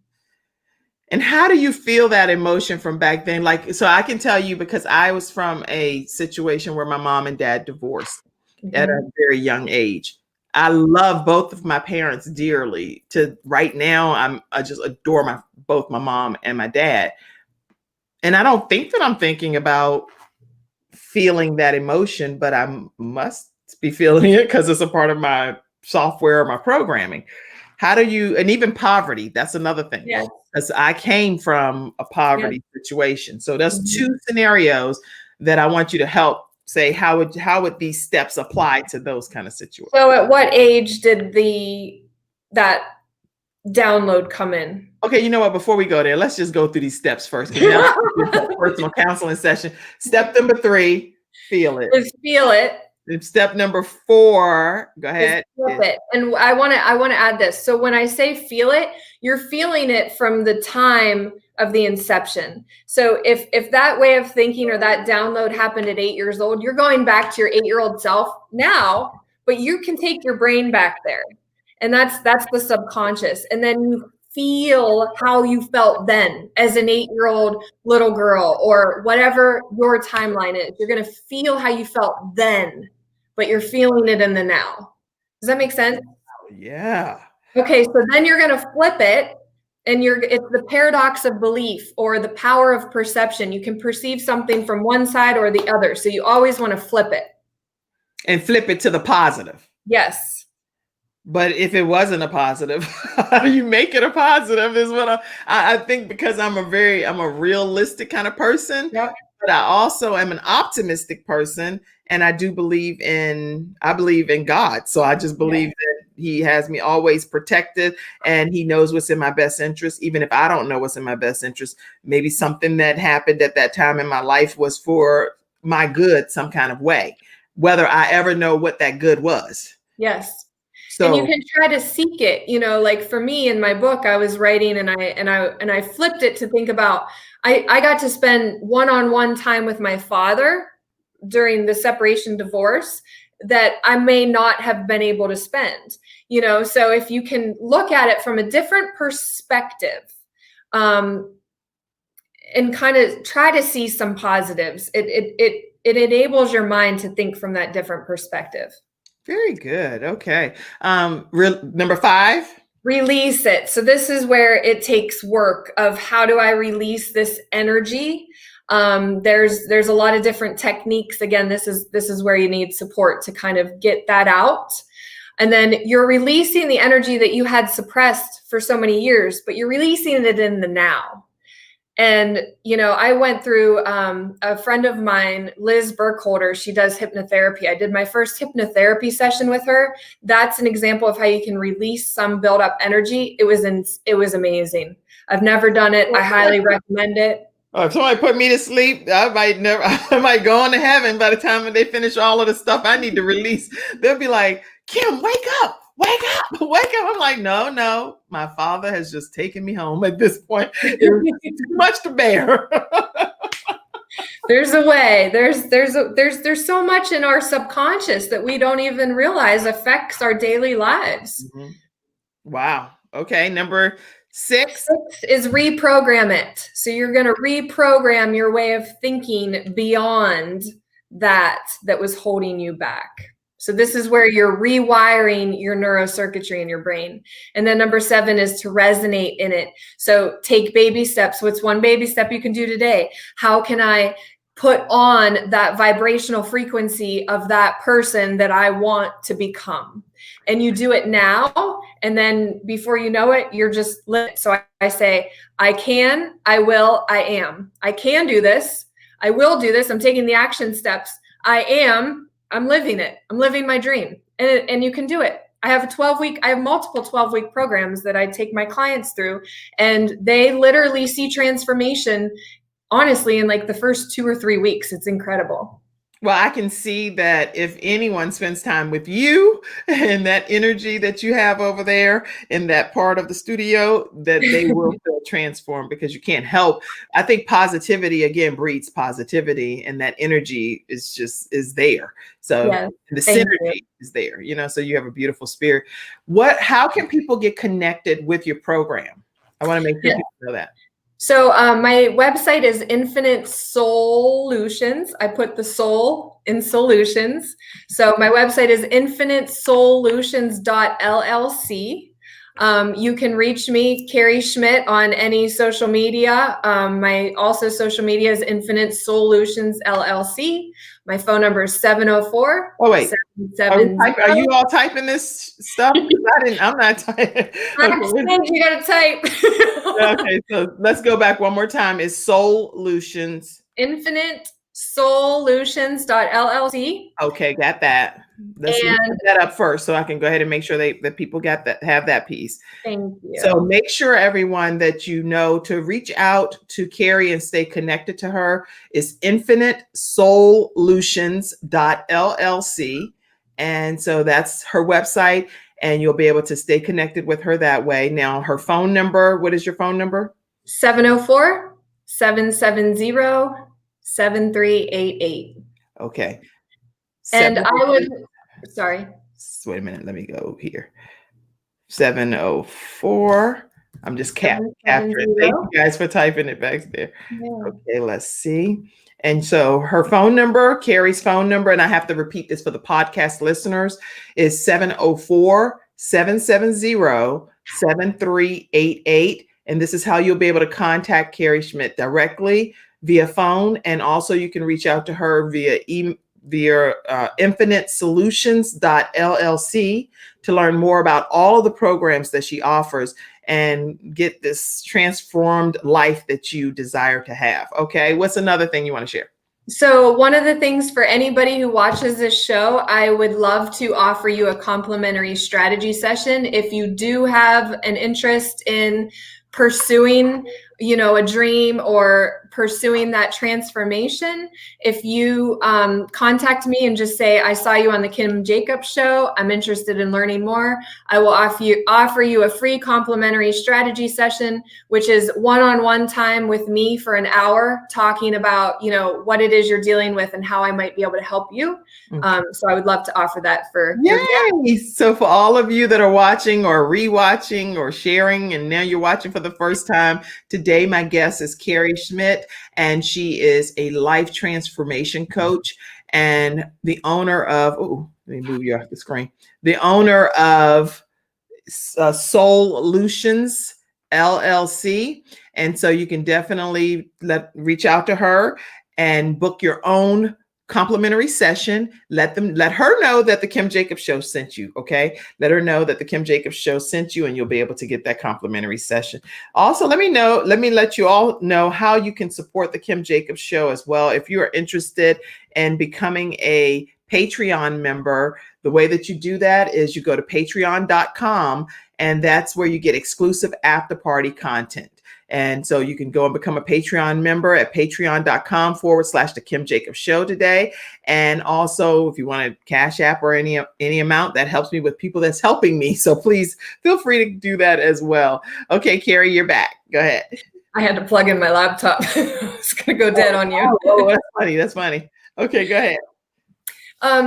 And how do you feel that emotion from back then? Like, so I can tell you because I was from a situation where my mom and dad divorced at a very young age. I love both of my parents dearly. To right now, I just adore both my mom and my dad. And I don't think that I'm thinking about feeling that emotion, but I must be feeling it because it's a part of my software or my programming. How do you, and even poverty, that's another thing. Yes. Because I came from a poverty situation. So there's 2 scenarios that I want you to help say, how would these steps apply to those kind of situations? So at what age did that download come in? Okay, you know what? Before we go there, let's just go through these steps first. Now personal counseling session. Step number 3, feel it. Just feel it. Step number 4, go ahead. Flip it. And I want to add this. So when I say feel it, you're feeling it from the time of the inception. So if that way of thinking or that download happened at 8 years old, you're going back to your 8-year-old self now, but you can take your brain back there. And that's the subconscious. And then you feel how you felt then as an 8-year-old little girl or whatever your timeline is. You're going to feel how you felt then, but you're feeling it in the now. Does that make sense? Yeah. Okay, so then you're going to flip it, and it's the paradox of belief or the power of perception. You can perceive something from one side or the other. So you always want to flip it. And flip it to the positive. Yes. But if it wasn't a positive, how do you make it a positive is what I think, because I'm a realistic kind of person, but I also am an optimistic person. And I believe in God. So I just believe that he has me always protected and he knows what's in my best interest. Even if I don't know what's in my best interest, maybe something that happened at that time in my life was for my good, some kind of way, whether I ever know what that good was. Yes. So, and you can try to seek it, like for me in my book, I was writing and I flipped it to think about, I got to spend one-on-one time with my father during the separation divorce that I may not have been able to spend, so if you can look at it from a different perspective, and kind of try to see some positives, it enables your mind to think from that different perspective. Very good. Okay. Number 5. Release it. So this is where it takes work of how do I release this energy? There's a lot of different techniques. Again, this is where you need support to kind of get that out. And then you're releasing the energy that you had suppressed for so many years, but you're releasing it in the now. And, I went through a friend of mine, Liz Burkholder, she does hypnotherapy. I did my first hypnotherapy session with her. That's an example of how you can release some build up energy. It was amazing. I've never done it. I highly recommend it. Oh, if somebody put me to sleep, I might go on to heaven by the time they finish all of the stuff I need to release. They'll be like, Kim, wake up. I'm like, no, my father has just taken me home at this point. It's too much to bear. There's a way. There's so much in our subconscious that we don't even realize affects our daily lives. Mm-hmm. Wow. Okay. Number 6 is reprogram it. So you're going to reprogram your way of thinking beyond that was holding you back. So this is where you're rewiring your neurocircuitry in your brain. And then number 7 is to resonate in it. So take baby steps. What's one baby step you can do today? How can I put on that vibrational frequency of that person that I want to become? And you do it now. And then before you know it, you're just lit. So I say, I can, I will, I am. I can do this. I will do this. I'm taking the action steps. I'm living it. I'm living my dream. And you can do it. I have multiple 12-week programs that I take my clients through, and they literally see transformation honestly, in like the first 2 or 3 weeks. It's incredible. Well, I can see that if anyone spends time with you and that energy that you have over there in that part of the studio, that they will feel transformed, because you can't help. I think positivity again breeds positivity, and that energy is there. So Yes, the thank you. synergy is there, so you have a beautiful spirit. How can people get connected with your program? I want to make sure Yeah. people know that. So my website is Infinite Solutions. I put the soul in solutions. So my website is infinitesolutions.llc. You can reach me, Carrie Schmidt, on any social media. My also social media is Infinite Solutions LLC. My phone number is 704. Oh wait, are you all typing this stuff? I'm not typing. Okay. You gotta type. Okay, so let's go back one more time. It's Solutions. Infinite Solutions.llc. Okay, got that. Let's put that up first so I can go ahead and make sure that people have that piece. Thank you. So make sure, everyone, that to reach out to Carrie and stay connected to her is infinitesolutions.llc. And so that's her website, and you'll be able to stay connected with her that way. Now, her phone number, what is your phone number? 704-770-7388. Okay. And I would, sorry. Wait a minute, let me go here. 704. I'm just capturing. Thank you guys for typing it back there. Yeah. Okay, let's see. And so her phone number, Carrie's phone number, and I have to repeat this for the podcast listeners, is 704-770-7388. And this is how you'll be able to contact Carrie Schmidt directly via phone. And also you can reach out to her via infinitesolutions.llc to learn more about all of the programs that she offers and get this transformed life that you desire to have. Okay, what's another thing you want to share? So one of the things for anybody who watches this show, I would love to offer you a complimentary strategy session. If you do have an interest in pursuing, a dream or pursuing that transformation, if you contact me and just say, I saw you on the Kim Jacobs show, I'm interested in learning more, I will offer you a free complimentary strategy session, which is one-on-one time with me for an hour, talking about, what it is you're dealing with and how I might be able to help you. So I would love to offer that for Yay! So for all of you that are watching or rewatching or sharing, and now you're watching for the first time, today my guest is Carrie Schmidt, and she is a life transformation coach and the owner of, let me move you off the screen, the owner of Solutions LLC. And so you can definitely reach out to her and book your own complimentary session. Let her know that the Kim Jacobs show sent you. Okay. Let her know that the Kim Jacobs show sent you, and you'll be able to get that complimentary session. Also, let me let you all know how you can support the Kim Jacobs show as well. If you are interested in becoming a Patreon member, the way that you do that is you go to patreon.com, and that's where you get exclusive after party content. And so you can go and become a Patreon member at patreon.com/The Kim Jacobs Show today. And also, if you want a Cash App or any amount, that helps me with people that's helping me. So please feel free to do that as well. Okay, Carrie, you're back. Go ahead. I had to plug in my laptop. It's going to go dead on you. Oh, that's funny. Okay, go ahead.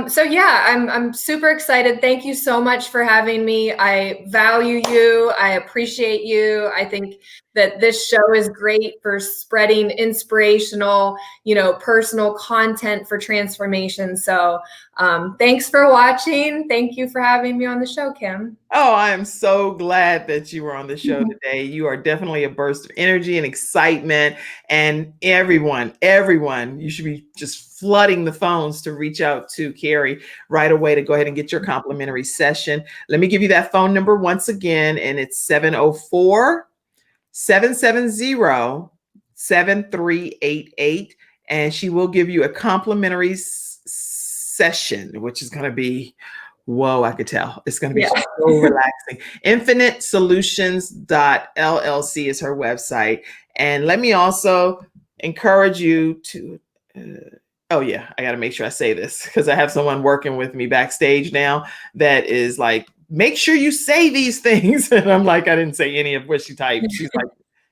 So yeah, I'm super excited. Thank you so much for having me. I value you. I appreciate you. I think that this show is great for spreading inspirational, personal content for transformation. So thanks for watching. Thank you for having me on the show, Kim. Oh, I am so glad that you were on the show today. You are definitely a burst of energy and excitement. And everyone, you should be just flooding the phones to reach out to Carrie right away to go ahead and get your complimentary session. Let me give you that phone number once again, and it's 704-770-7388. And she will give you a complimentary session, which is going to be, whoa, I could tell. It's going to be so relaxing. Infinitesolutions.llc is her website. And let me also encourage you to, oh yeah, I got to make sure I say this because I have someone working with me backstage now that is like, make sure you say these things. And I'm like, I didn't say any of what she typed. She's like,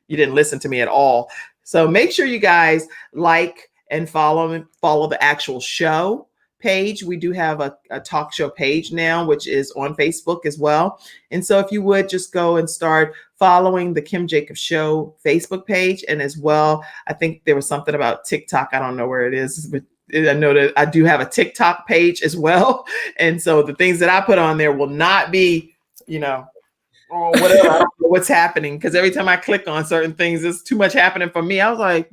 you didn't listen to me at all. So make sure you guys like and follow the actual show page. We do have a talk show page now, which is on Facebook as well. And so if you would just go and start following the Kim Jacobs Show Facebook page. And as well, I think there was something about TikTok. I don't know where it is, but I know that I do have a TikTok page as well. And so the things that I put on there will not be, or whatever. I don't know what's happening because every time I click on certain things, there's too much happening for me. I was like,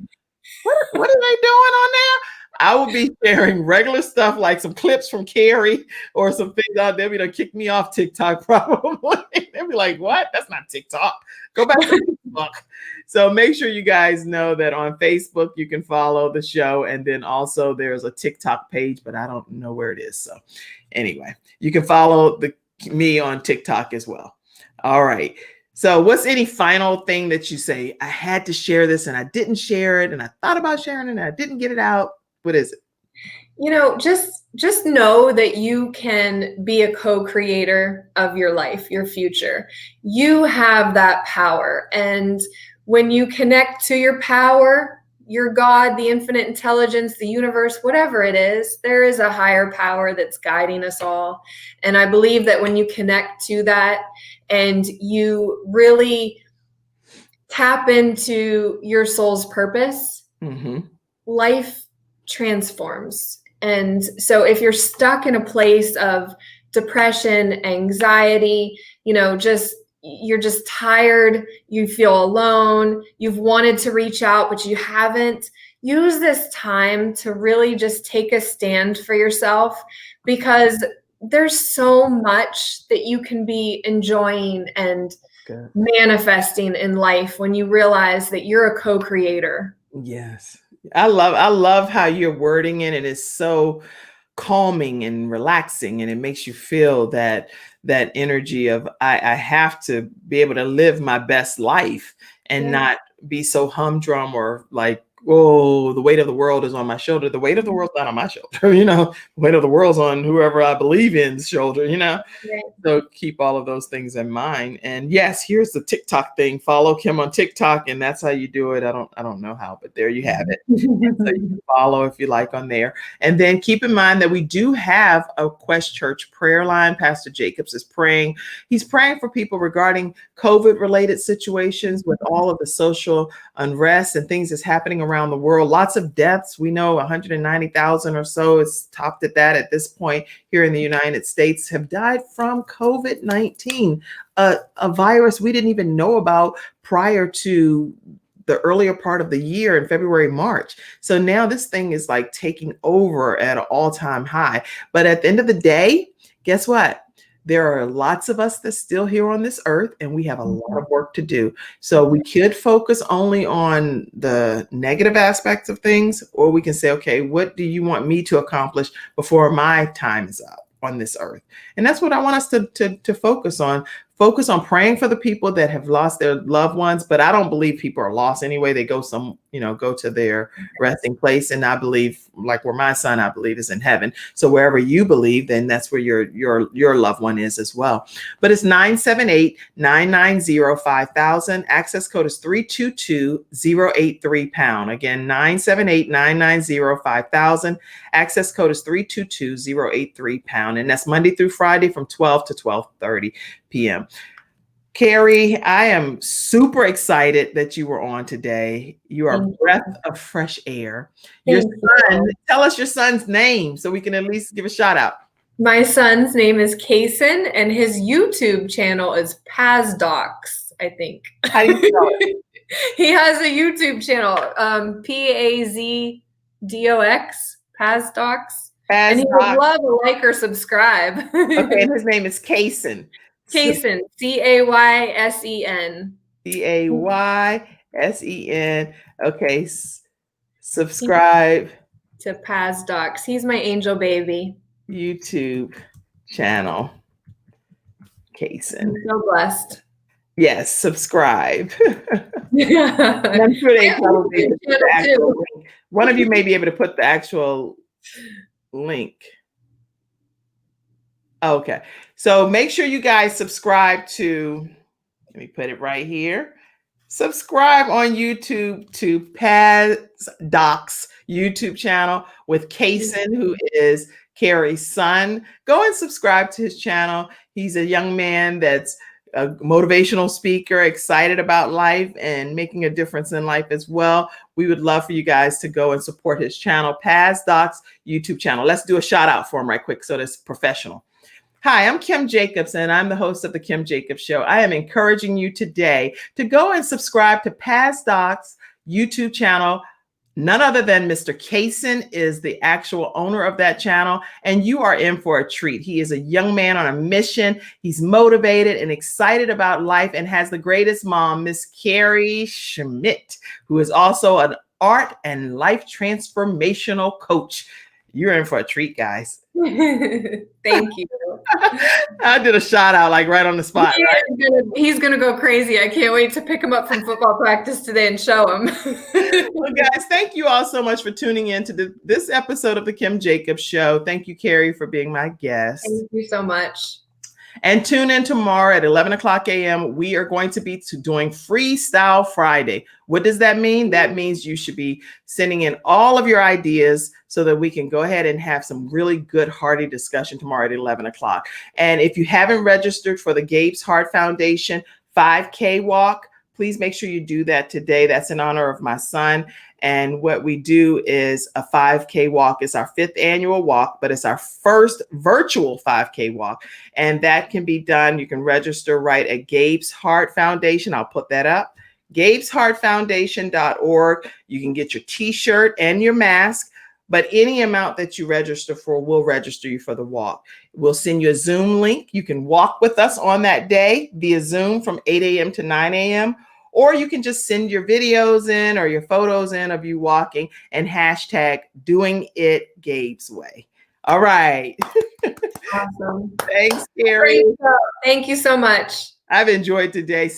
what are they doing on there? I will be sharing regular stuff like some clips from Carrie or some things out there. They'll kick me off TikTok probably. They'll be like, what? That's not TikTok. Go back to TikTok. So make sure you guys know that on Facebook, you can follow the show. And then also there's a TikTok page, but I don't know where it is. So anyway, you can follow me on TikTok as well. All right. So what's any final thing that you say, I had to share this and I didn't share it and I thought about sharing it and I didn't get it out? What is it? Just know that you can be a co-creator of your life, your future. You have that power. And when you connect to your power, your God, the infinite intelligence, the universe, whatever it is, there is a higher power that's guiding us all. And I believe that when you connect to that and you really tap into your soul's purpose, life transforms. And so if you're stuck in a place of depression, anxiety, you're just tired, you feel alone, you've wanted to reach out, but you haven't, use this time to really just take a stand for yourself, because there's so much that you can be enjoying and manifesting in life when you realize that you're a co-creator. Yes. I love how you're wording it. It is so calming and relaxing, and it makes you feel that energy of I have to be able to live my best life and not be so humdrum or like, oh, the weight of the world is on my shoulder. The weight of the world's not on my shoulder, the weight of the world's on whoever I believe in's shoulder, So keep all of those things in mind. And yes, here's the TikTok thing. Follow Kim on TikTok, and that's how you do it. I don't know how, but there you have it. So you can follow if you like on there. And then keep in mind that we do have a Quest Church prayer line. Pastor Jacobs is praying. He's praying for people regarding COVID-related situations with all of the social unrest and things that's happening around the world. Lots of deaths. We know 190,000 or so is topped at that at this point here in the United States have died from COVID-19, a virus we didn't even know about prior to the earlier part of the year in February, March. So now this thing is like taking over at an all-time high. But at the end of the day, guess what? There are lots of us that's still here on this earth, and we have a lot of work to do. So we could focus only on the negative aspects of things, or we can say, okay, what do you want me to accomplish before my time is up on this earth? And that's what I want us to focus on. Focus on praying for the people that have lost their loved ones. But I don't believe people are lost anyway. They go go to their resting place. And I believe, like where my son, I believe, is in heaven. So wherever you believe, then that's where your loved one is as well. But it's 978-990-5000. Access code is 322-083-pound. Again, 978-990-5000. Access code is 322-083-pound. And that's Monday through Friday from 12 to 12:30 p.m. Carrie, I am super excited that you were on today. You are a breath of fresh air. Your son, tell us your son's name so we can at least give a shout out. My son's name is Kason, and his YouTube channel is Pazdocs, I think. How do you spell it? He has a YouTube channel, Pazdocs, Pazdocs. And he would love a like or subscribe. Okay, and his name is Kason. Kason, Caysen. Caysen. Okay, subscribe to Pazdocs. He's my angel baby. YouTube channel. Kason. I'm so blessed. Yes, subscribe. And I'm sure they probably put the actual too. link. One of you may be able to put the actual link. Okay. So make sure you guys subscribe to, let me put it right here. Subscribe on YouTube to Paz Doc's YouTube channel with Kaysen, who is Carrie's son. Go and subscribe to his channel. He's a young man that's a motivational speaker, excited about life and making a difference in life as well. We would love for you guys to go and support his channel, Paz Doc's YouTube channel. Let's do a shout out for him right quick so that's professional. Hi, I'm Kim Jacobs, and I'm the host of The Kim Jacobs Show. I am encouraging you today to go and subscribe to Paz Doc's YouTube channel. None other than Mr. Kaysen is the actual owner of that channel, and you are in for a treat. He is a young man on a mission. He's motivated and excited about life and has the greatest mom, Miss Carrie Schmidt, who is also an art and life transformational coach. You're in for a treat, guys. Thank you. I did a shout out like right on the spot. He's gonna go crazy. I can't wait to pick him up from football practice today and show him. Well, guys, thank you all so much for tuning in to this episode of The Kim Jacobs Show. Thank you, Carrie, for being my guest. Thank you so much. And tune in tomorrow at 11 o'clock a.m. We are going to be doing Freestyle Friday. What does that mean? That means you should be sending in all of your ideas so that we can go ahead and have some really good, hearty discussion tomorrow at 11 o'clock. And if you haven't registered for the Gabe's Heart Foundation 5K walk, please make sure you do that today. That's in honor of my son. And what we do is a 5K walk. It's our 5th annual walk, but it's our first virtual 5K walk. And that can be done. You can register right at Gabe's Heart Foundation. I'll put that up. Gabe'sHeartFoundation.org. You can get your t-shirt and your mask, but any amount that you register for will register you for the walk. We'll send you a Zoom link. You can walk with us on that day via Zoom from 8 a.m. to 9 a.m. Or you can just send your videos in or your photos in of you walking and hashtag doing it Gabe's way. All right. Awesome. Thanks, Carrie. Thank you so much. I've enjoyed today.